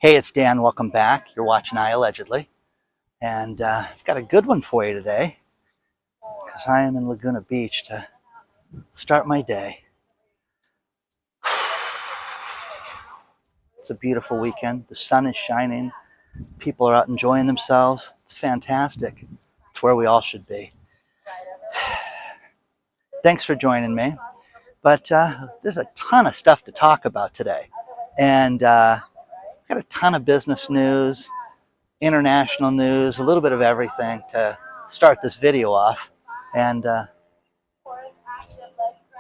Hey, it's Dan. Welcome back. You're watching iAllegedly. And I've got a good one for you today because I am in Laguna Beach to start my day. It's a beautiful weekend. The sun is shining. People are out enjoying themselves. It's fantastic. It's where we all should be. Thanks for joining me. But there's a ton of stuff to talk about today. And got a ton of business news, international news, a little bit of everything to start this video off. And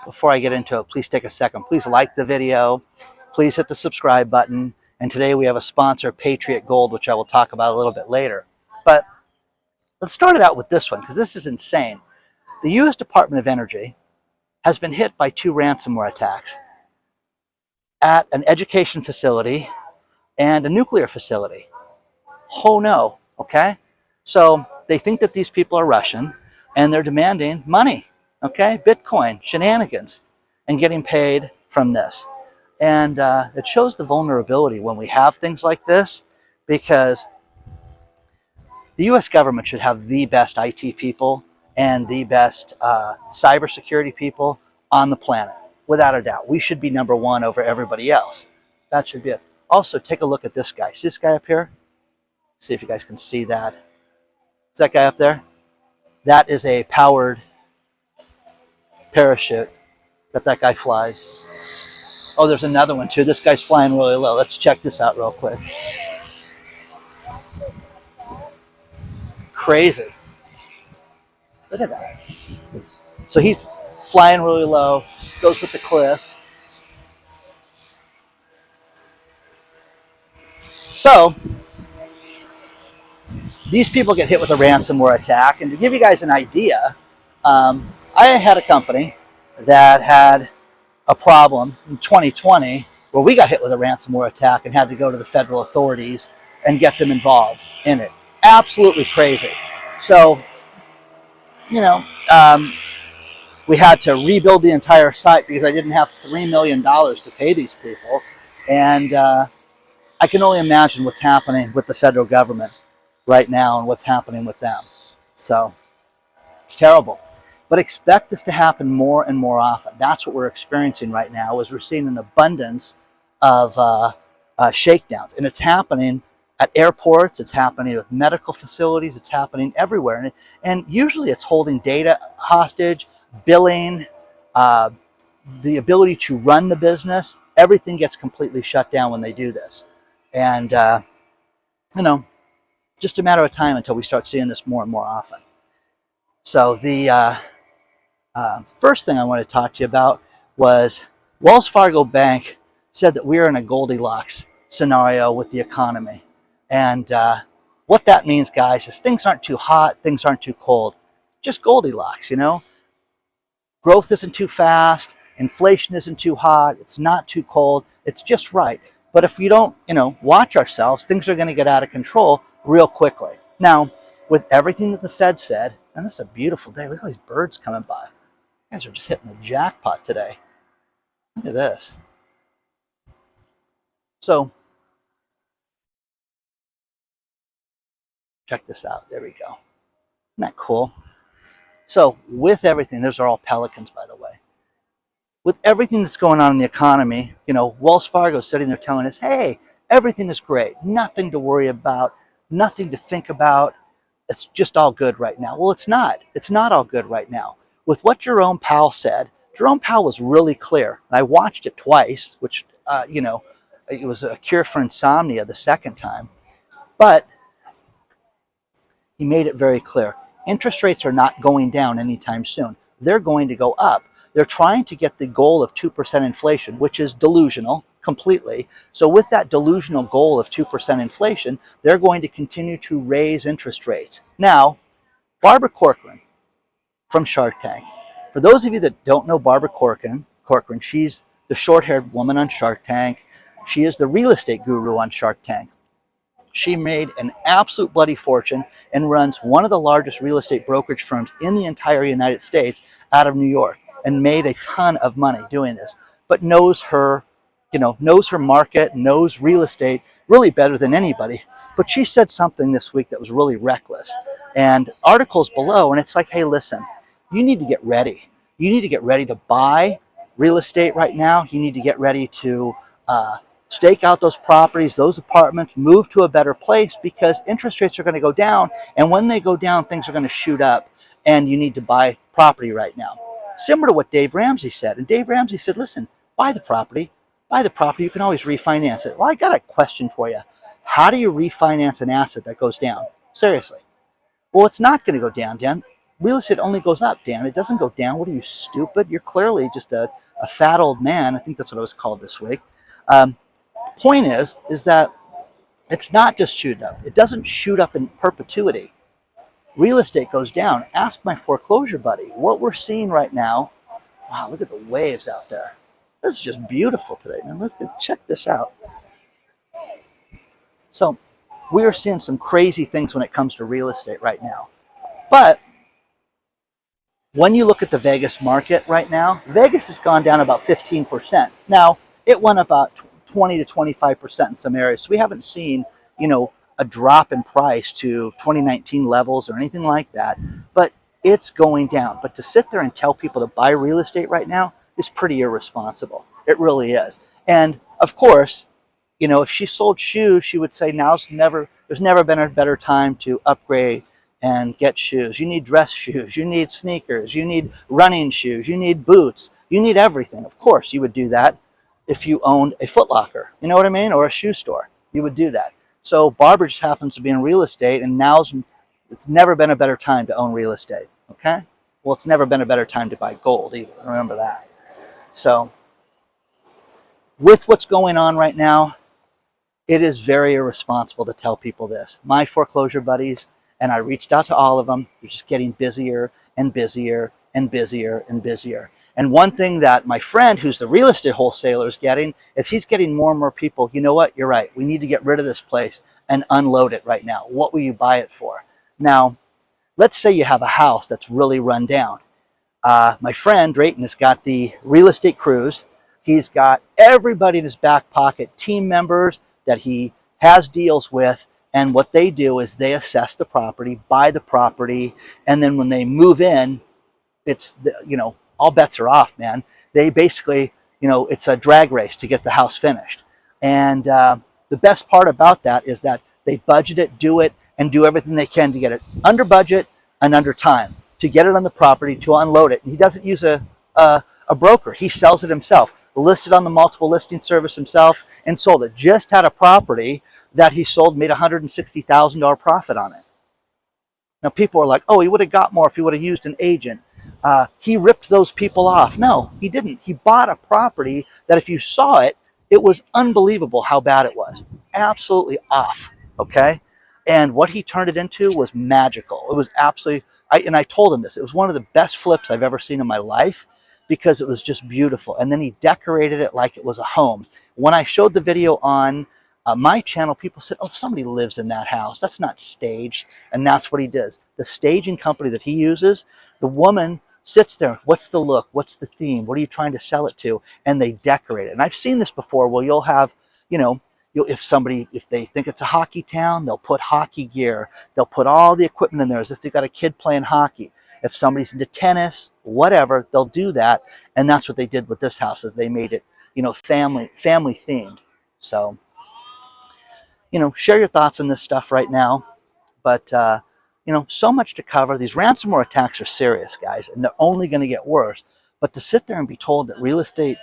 before I get into it, please take a second. Please like the video. Please hit the subscribe button. And today we have a sponsor, Patriot Gold, which I will talk about a little bit later. But let's start it out with this one, because this is insane. The U.S. Department of Energy has been hit by 2 ransomware attacks at an education facility and a nuclear facility. Oh no, okay? So they think that these people are Russian and they're demanding money, okay? Bitcoin, shenanigans, and getting paid from this. And it shows the vulnerability when we have things like this, because the US government should have the best IT people and the best cybersecurity people on the planet, without a doubt. We should be number one over everybody else. That should be it. Also, take a look at this guy. See this guy up here? See if you guys can see that. Is that guy up there? That is a powered parachute that guy flies. Oh, there's another one too. This guy's flying really low. Let's check this out real quick. Crazy. Look at that. So he's flying really low, goes with the cliff. So these people get hit with a ransomware attack. And to give you guys an idea, I had a company that had a problem in 2020 where we got hit with a ransomware attack and had to go to the federal authorities and get them involved in it. Absolutely crazy. So, you know, we had to rebuild the entire site because I didn't have $3 million to pay these people. And I can only imagine what's happening with the federal government right now and what's happening with them. So it's terrible. But expect this to happen more and more often. That's what we're experiencing right now, is we're seeing an abundance of shakedowns. And it's happening at airports, it's happening with medical facilities, it's happening everywhere. And usually it's holding data hostage, billing, the ability to run the business. Everything gets completely shut down when they do this. And, you know, just a matter of time until we start seeing this more and more often. So the first thing I want to talk to you about was Wells Fargo Bank said that we're in a Goldilocks scenario with the economy. And what that means, guys, is things aren't too hot, things aren't too cold. Just Goldilocks, you know? Growth isn't too fast, inflation isn't too hot, it's not too cold, it's just right. But if we don't, you know, watch ourselves, things are going to get out of control real quickly. Now, with everything that the Fed said, and this is a beautiful day. Look at these birds coming by. You guys are just hitting the jackpot today. Look at this. So, check this out. There we go. Isn't that cool? So, with everything, those are all pelicans, by the way. With everything that's going on in the economy, you know, Wells Fargo is sitting there telling us, hey, everything is great. Nothing to worry about. Nothing to think about. It's just all good right now. Well, it's not. It's not all good right now. With what Jerome Powell said, Jerome Powell was really clear. I watched it twice, which, you know, it was a cure for insomnia the second time. But he made it very clear. Interest rates are not going down anytime soon. They're going to go up. They're trying to get the goal of 2% inflation, which is delusional completely. So with that delusional goal of 2% inflation, they're going to continue to raise interest rates. Now, Barbara Corcoran from Shark Tank. For those of you that don't know Barbara Corcoran, she's the short-haired woman on Shark Tank. She is the real estate guru on Shark Tank. She made an absolute bloody fortune and runs one of the largest real estate brokerage firms in the entire United States out of New York, and made a ton of money doing this, but knows her, you know, knows her market, knows real estate really better than anybody. But she said something this week that was really reckless. And articles below, and it's like, hey, listen, you need to get ready. You need to get ready to buy real estate right now. You need to get ready to stake out those properties, those apartments, move to a better place, because interest rates are going to go down. And when they go down, things are going to shoot up, and you need to buy property right now. Similar to what Dave Ramsey said. And Dave Ramsey said, listen, buy the property. Buy the property. You can always refinance it. Well, I got a question for you. How do you refinance an asset that goes down? Seriously. Well, it's not going to go down, Dan. Real estate only goes up, Dan. It doesn't go down. What are you, stupid? You're clearly just a fat old man. I think that's what I was called this week. Point is that it's not just shoot up. It doesn't shoot up in perpetuity. Real estate goes down. Ask my foreclosure buddy. What we're seeing right now, wow, look at the waves out there. This is just beautiful today, man. Let's check this out. So we are seeing some crazy things when it comes to real estate right now. But when you look at the Vegas market right now, Vegas has gone down about 15%. Now, it went about 20 to 25% in some areas. So we haven't seen, a drop in price to 2019 levels or anything like that, but it's going down. But to sit there and tell people to buy real estate right now is pretty irresponsible. It really is. And of course, if she sold shoes, she would say there's never been a better time to upgrade and get shoes. You need dress shoes, you need sneakers, you need running shoes, you need boots, you need everything. Of course, you would do that if you owned a Foot Locker, you know what I mean, or a shoe store. You would do that. So Barbara just happens to be in real estate, and it's never been a better time to own real estate, okay? Well, it's never been a better time to buy gold either, remember that. So with what's going on right now, it is very irresponsible to tell people this. My foreclosure buddies, and I reached out to all of them, they're just getting busier and busier and busier and busier. And one thing that my friend, who's the real estate wholesaler, is getting is he's getting more and more people. You know what? You're right. We need to get rid of this place and unload it right now. What will you buy it for? Now, let's say you have a house that's really run down. My friend Drayton has got the real estate cruise. He's got everybody in his back pocket, team members that he has deals with. And what they do is they assess the property, buy the property, and then when they move in, it's, all bets are off, man. They basically, it's a drag race to get the house finished. And the best part about that is that they budget it, do it, and do everything they can to get it under budget and under time, to get it on the property, to unload it. And he doesn't use a broker. He sells it himself, listed on the multiple listing service himself, and sold it. Just had a property that he sold, made $160,000 profit on it. Now people are like, oh, he would have got more if he would have used an agent. He ripped those people off. No, he didn't. He bought a property that if you saw it, it was unbelievable how bad it was. Absolutely off, okay? And what he turned it into was magical. It was absolutely, I told him this, it was one of the best flips I've ever seen in my life because it was just beautiful. And then he decorated it like it was a home. When I showed the video on my channel, people said, oh, somebody lives in that house. That's not staged. And that's what he does. The staging company that he uses, the woman sits there. What's the look? What's the theme? What are you trying to sell it to? And they decorate it. And I've seen this before where you'll have, if they think it's a hockey town, they'll put hockey gear. They'll put all the equipment in there as if they've got a kid playing hockey. If somebody's into tennis, whatever, they'll do that. And that's what they did with this house, is they made it, family themed. So, share your thoughts on this stuff right now. But, so much to cover. These ransomware attacks are serious, guys, and they're only going to get worse. But to sit there and be told that real estate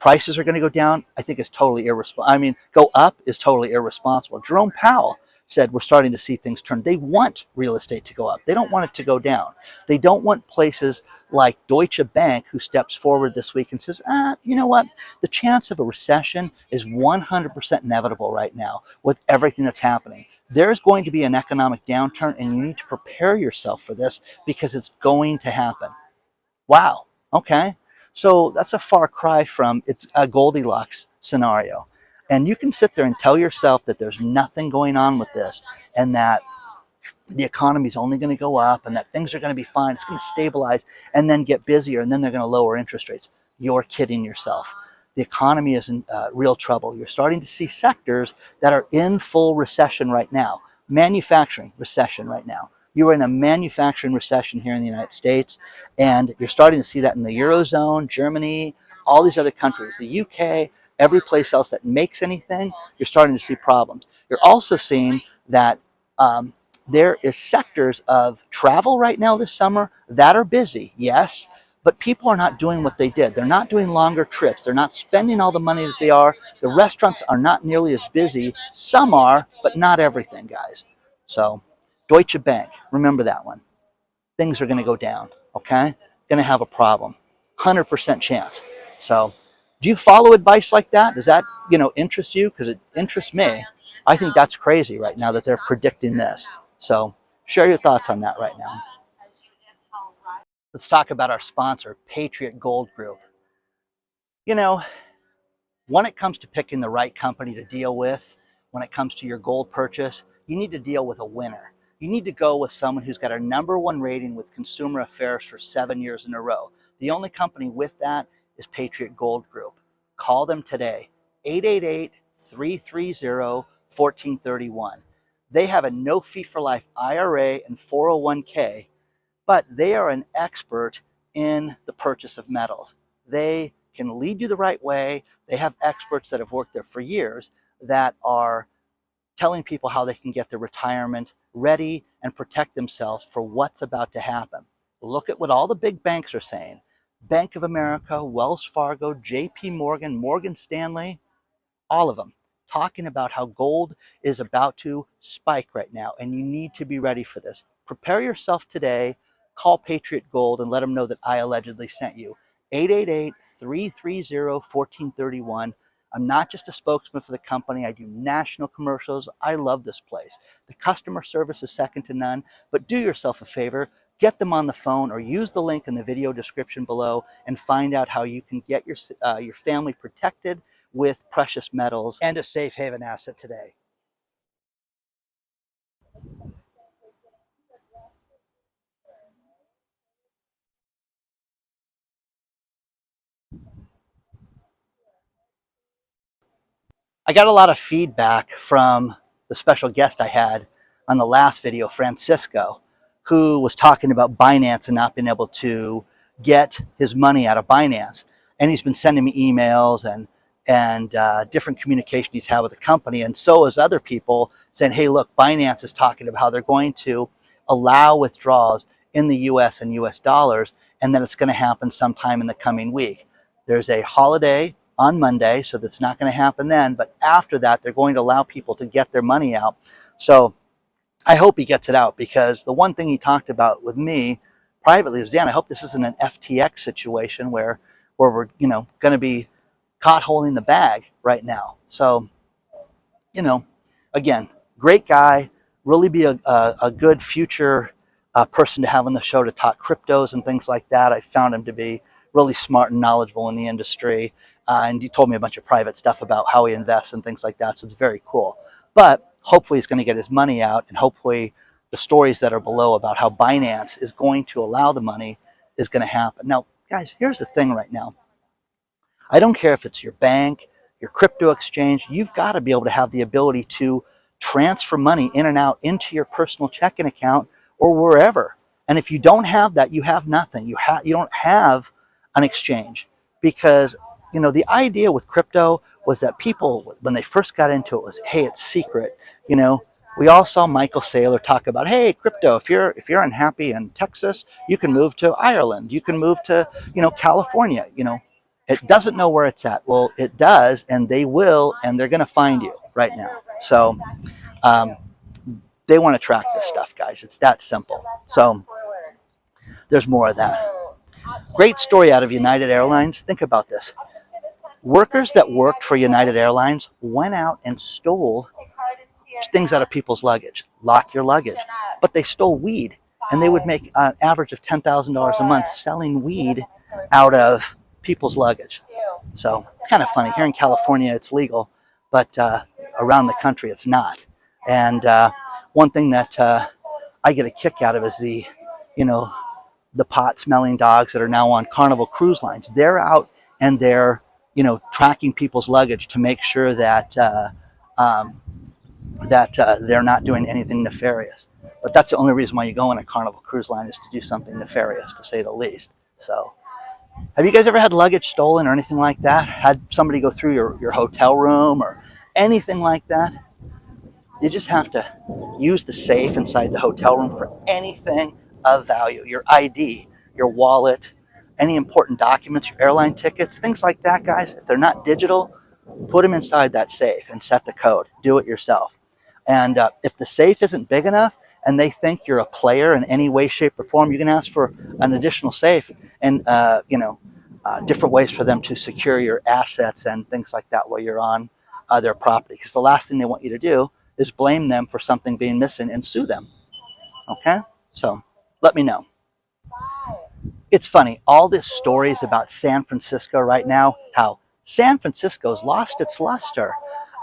prices are going to go down, I think is totally irresponsible. Go up is totally irresponsible. Jerome Powell said we're starting to see things turn. They want real estate to go up. They don't want it to go down. They don't want places like Deutsche Bank, who steps forward this week and says, you know what? The chance of a recession is 100% inevitable right now with everything that's happening. There's going to be an economic downturn, and you need to prepare yourself for this because it's going to happen. Wow. Okay. So that's a far cry from it's a Goldilocks scenario. And you can sit there and tell yourself that there's nothing going on with this and that the economy is only going to go up and that things are going to be fine. It's going to stabilize and then get busier, and then they're going to lower interest rates. You're kidding yourself. the economy is in real trouble. You're starting to see sectors that are in full recession right now. Manufacturing recession right now. You are in a manufacturing recession here in the United States, and you're starting to see that in the Eurozone, Germany, all these other countries, the UK, every place else that makes anything, you're starting to see problems. You're also seeing that there is sectors of travel right now this summer that are busy, yes, but people are not doing what they did. They're not doing longer trips. They're not spending all the money that they are. The restaurants are not nearly as busy. Some are, but not everything, guys. So Deutsche Bank, remember that one. Things are going to go down, okay? Going to have a problem. 100% chance. So do you follow advice like that? Does that, interest you? Because it interests me. I think that's crazy right now that they're predicting this. So share your thoughts on that right now. Let's talk about our sponsor, Patriot Gold Group. When it comes to picking the right company to deal with, when it comes to your gold purchase, you need to deal with a winner. You need to go with someone who's got a #1 rating with Consumer Affairs for 7 years in a row. The only company with that is Patriot Gold Group. Call them today, 888-330-1431. They have a no fee for life IRA and 401k, but they are an expert in the purchase of metals. They can lead you the right way. They have experts that have worked there for years that are telling people how they can get their retirement ready and protect themselves for what's about to happen. Look at what all the big banks are saying. Bank of America, Wells Fargo, JP Morgan, Morgan Stanley, all of them talking about how gold is about to spike right now, and you need to be ready for this. Prepare yourself today. Call Patriot Gold and let them know that I allegedly sent you. 888-330-1431. I'm not just a spokesman for the company. I do national commercials. I love this place. The customer service is second to none, but do yourself a favor. Get them on the phone or use the link in the video description below and find out how you can get your family protected with precious metals and a safe haven asset today. I got a lot of feedback from the special guest I had on the last video, Francisco, who was talking about Binance and not being able to get his money out of Binance. And he's been sending me emails and different communication he's had with the company. And so has other people saying, hey, look, Binance is talking about how they're going to allow withdrawals in the US and US dollars, and that it's going to happen sometime in the coming week. There's a holiday on Monday, so that's not going to happen then. But after that, they're going to allow people to get their money out. So I hope he gets it out, because the one thing he talked about with me privately was, Dan, I hope this isn't an FTX situation where we're going to be caught holding the bag right now. So, again, great guy, really be a good future person to have on the show to talk cryptos and things like that. I found him to be really smart and knowledgeable in the industry. And he told me a bunch of private stuff about how he invests and things like that. So it's very cool. But hopefully he's going to get his money out, and hopefully the stories that are below about how Binance is going to allow the money is going to happen. Now, guys, here's the thing right now. I don't care if it's your bank, your crypto exchange, you've got to be able to have the ability to transfer money in and out into your personal checking account or wherever. And if you don't have that, you have nothing. You don't have an exchange, because the idea with crypto was that people, when they first got into it, was, hey, it's secret. We all saw Michael Saylor talk about, hey, crypto, if you're unhappy in Texas, you can move to Ireland, you can move to California. It doesn't know where it's at. Well, it does, and they will, and they're going to find you right now. So they want to track this stuff, guys. It's that simple. So there's more of that. Great story out of United Airlines. Think about this. Workers that worked for United Airlines went out and stole things out of people's luggage. Lock your luggage. But they stole weed, and they would make an average of $10,000 a month selling weed out of people's luggage. So it's kind of funny. Here in California, it's legal, but around the country, it's not. And one thing that I get a kick out of is the pot-smelling dogs that are now on Carnival Cruise Lines. They're out and they're tracking people's luggage to make sure that they're not doing anything nefarious. But that's the only reason why you go on a Carnival cruise line, is to do something nefarious, to say the least. So, have you guys ever had luggage stolen or anything like that? Had somebody go through your hotel room or anything like that? You just have to use the safe inside the hotel room for anything of value. Your ID, your wallet, any important documents, your airline tickets, things like that, guys. If they're not digital, put them inside that safe and set the code. Do it yourself. And if the safe isn't big enough and they think you're a player in any way, shape, or form, you can ask for an additional safe and, different ways for them to secure your assets and things like that while you're on their property. Because the last thing they want you to do is blame them for something being missing and sue them. Okay? So let me know. It's funny, all this stories about San Francisco right now, how San Francisco's lost its luster,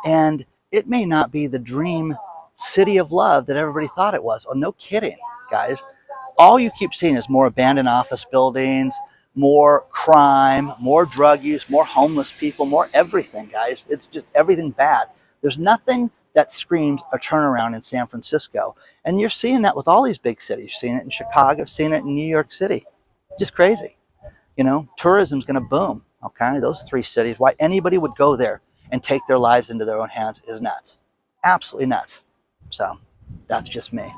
and it may not be the dream city of love that everybody thought it was. Oh, no kidding, guys. All you keep seeing is more abandoned office buildings, more crime, more drug use, more homeless people, more everything, guys. It's just everything bad. There's nothing that screams a turnaround in San Francisco. And you're seeing that with all these big cities. You're seeing it in Chicago, seeing it in New York City. Just crazy. Tourism's going to boom. Okay, those three cities, why anybody would go there and take their lives into their own hands is nuts. Absolutely nuts. So that's just me.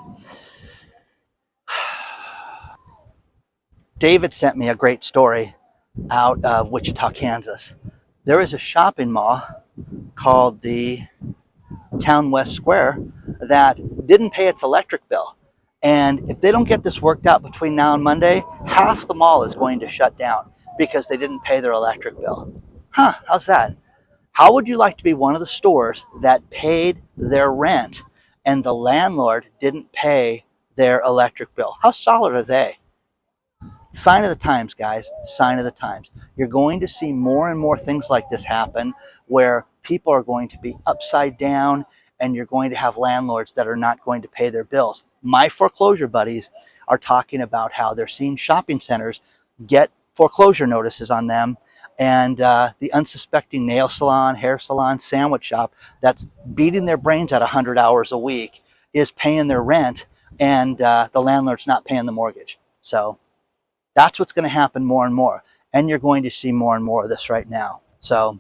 David sent me a great story out of Wichita, Kansas. There is a shopping mall called the Town West Square that didn't pay its electric bill. And if they don't get this worked out between now and Monday, half the mall is going to shut down because they didn't pay their electric bill. Huh, how's that? How would you like to be one of the stores that paid their rent and the landlord didn't pay their electric bill? How solid are they? Sign of the times, guys. Sign of the times. You're going to see more and more things like this happen where people are going to be upside down and you're going to have landlords that are not going to pay their bills. My foreclosure buddies are talking about how they're seeing shopping centers get foreclosure notices on them, and the unsuspecting nail salon, hair salon, sandwich shop that's beating their brains at 100 hours a week is paying their rent, and the landlord's not paying the mortgage. So that's what's going to happen more and more, and you're going to see more and more of this right now. So,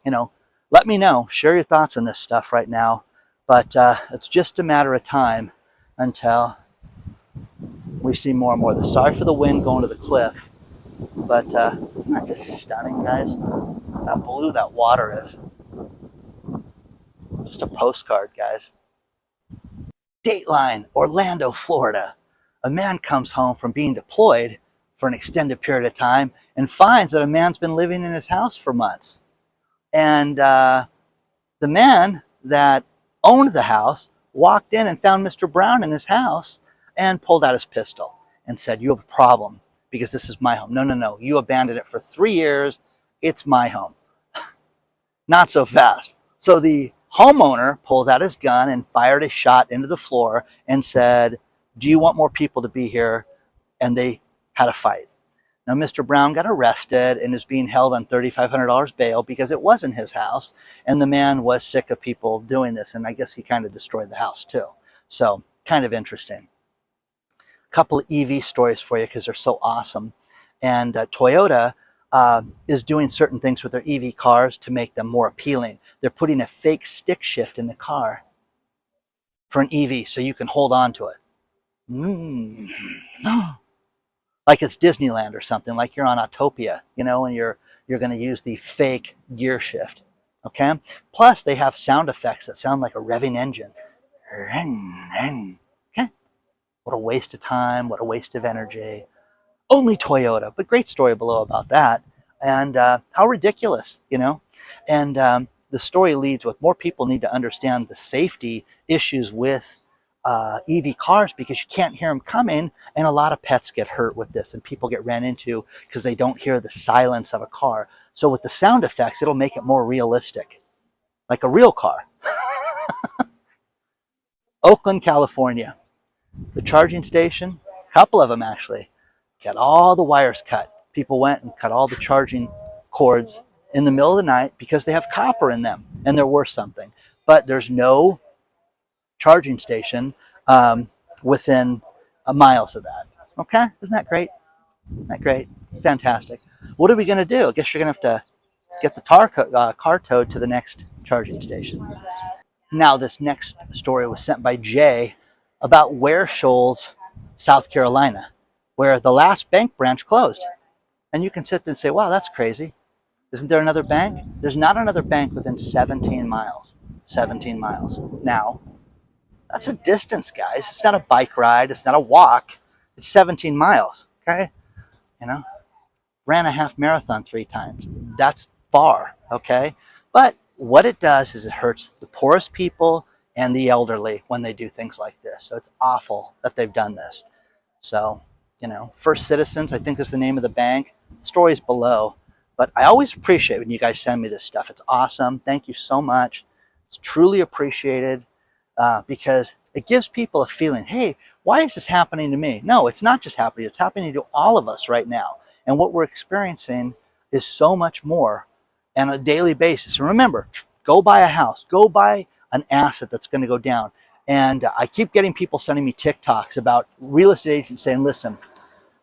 let me know. Share your thoughts on this stuff right now, but it's just a matter of time until we see more and more of this. Sorry for the wind going to the cliff, but isn't that just stunning, guys? How blue that water is. Just a postcard, guys. Dateline, Orlando, Florida. A man comes home from being deployed for an extended period of time and finds that a man's been living in his house for months. And the man that owned the house walked in and found Mr. Brown in his house and pulled out his pistol and said, "You have a problem because this is my home." No. You abandoned it for 3 years. It's my home. Not so fast. So the homeowner pulls out his gun and fired a shot into the floor and said, "Do you want more people to be here?" And they had a fight. Now, Mr. Brown got arrested and is being held on $3,500 bail because it wasn't his house. And the man was sick of people doing this. And I guess he kind of destroyed the house too. So kind of interesting. A couple of EV stories for you because they're so awesome. And Toyota is doing certain things with their EV cars to make them more appealing. They're putting a fake stick shift in the car for an EV so you can hold on to it. Like it's Disneyland or something, like you're on Autopia, and you're going to use the fake gear shift. Okay? Plus, they have sound effects that sound like a revving engine. Okay? What a waste of time, what a waste of energy. Only Toyota, but great story below about that. And how ridiculous, And the story leads with more people need to understand the safety issues with EV cars because you can't hear them coming, and a lot of pets get hurt with this and people get ran into because they don't hear the silence of a car. So with the sound effects, it'll make it more realistic, like a real car. Oakland, California. The charging station, a couple of them actually, got all the wires cut. People went and cut all the charging cords in the middle of the night because they have copper in them and they're worth something. But there's no charging station within miles of that. Okay, isn't that great? Isn't that great? Fantastic. What are we going to do? I guess you're going to have to get the car towed to the next charging station. Now, this next story was sent by Jay about Ware Shoals, South Carolina, where the last bank branch closed. And you can sit there and say, wow, that's crazy. Isn't there another bank? There's not another bank within 17 miles. 17 miles. Now, that's a distance, guys. It's not a bike ride. It's not a walk. It's 17 miles, okay? You know, ran a half marathon 3 times. That's far, okay? But what it does is it hurts the poorest people and the elderly when they do things like this. So it's awful that they've done this. So, you know, First Citizens, I think is the name of the bank. The story's below. But I always appreciate when you guys send me this stuff. It's awesome. Thank you so much. It's truly appreciated because it gives people a feeling, hey, why is this happening to me? No, it's not just happening. It's happening to all of us right now. And what we're experiencing is so much more on a daily basis. And remember, go buy a house. Go buy an asset that's going to go down. And I keep getting people sending me TikToks about real estate agents saying, listen,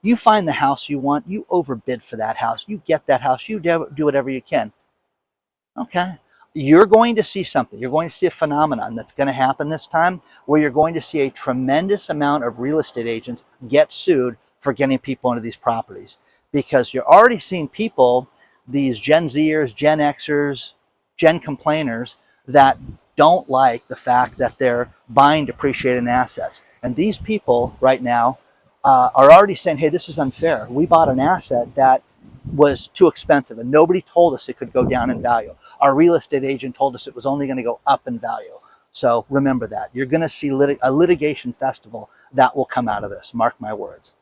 you find the house you want, you overbid for that house, you get that house, you do whatever you can. Okay. You're going to see something. You're going to see a phenomenon that's going to happen this time where you're going to see a tremendous amount of real estate agents get sued for getting people into these properties. Because you're already seeing people, these Gen Zers, Gen Xers, Gen complainers that don't like the fact that they're buying depreciated assets. And these people right now are already saying, hey, this is unfair. We bought an asset that was too expensive and nobody told us it could go down in value. Our real estate agent told us it was only going to go up in value. So remember that. You're going to see a litigation festival that will come out of this. Mark my words.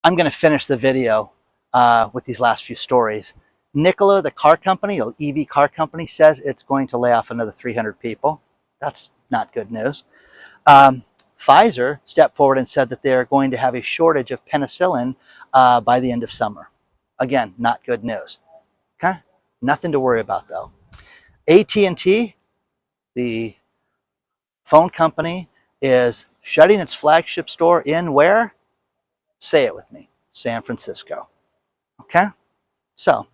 I'm going to finish the video with these last few stories. Nikola, the car company, the EV car company, says it's going to lay off another 300 people. That's not good news. Pfizer stepped forward and said that they're going to have a shortage of penicillin by the end of summer. Again, not good news. Okay? Nothing to worry about, though. AT&T, the phone company, is shutting its flagship store in where? Say it with me. San Francisco. Okay? So,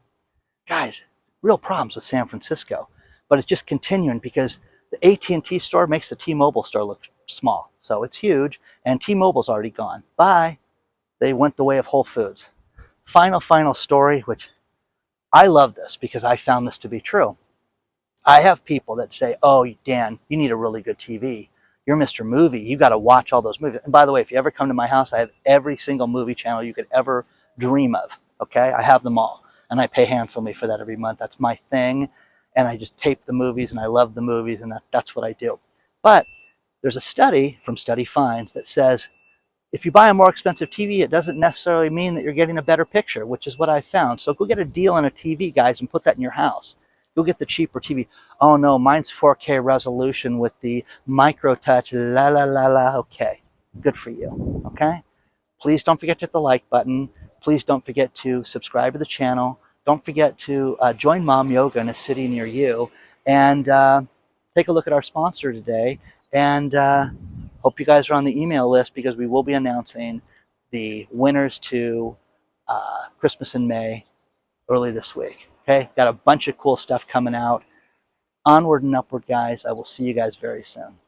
guys, real problems with San Francisco. But it's just continuing because the AT&T store makes the T-Mobile store look small. So it's huge, and T-Mobile's already gone. Bye. They went the way of Whole Foods. Final story, which I love this because I found this to be true. I have people that say, oh, Dan, you need a really good TV. You're Mr. Movie. You got to watch all those movies. And by the way, if you ever come to my house, I have every single movie channel you could ever dream of. Okay? I have them all. And I pay handsomely for that every month. That's my thing. And I just tape the movies, and I love the movies, and that's what I do. But there's a study from Study Finds that says if you buy a more expensive TV, it doesn't necessarily mean that you're getting a better picture, which is what I found. So go get a deal on a TV, guys, and put that in your house. Go get the cheaper TV. Oh, no, mine's 4K resolution with the micro touch. La, la, la, la. Okay, good for you. Okay? Please don't forget to hit the like button. Please don't forget to subscribe to the channel. Don't forget to join Mom Yoga in a city near you. And take a look at our sponsor today. And hope you guys are on the email list because we will be announcing the winners to Christmas in May early this week. Okay, got a bunch of cool stuff coming out. Onward and upward, guys. I will see you guys very soon.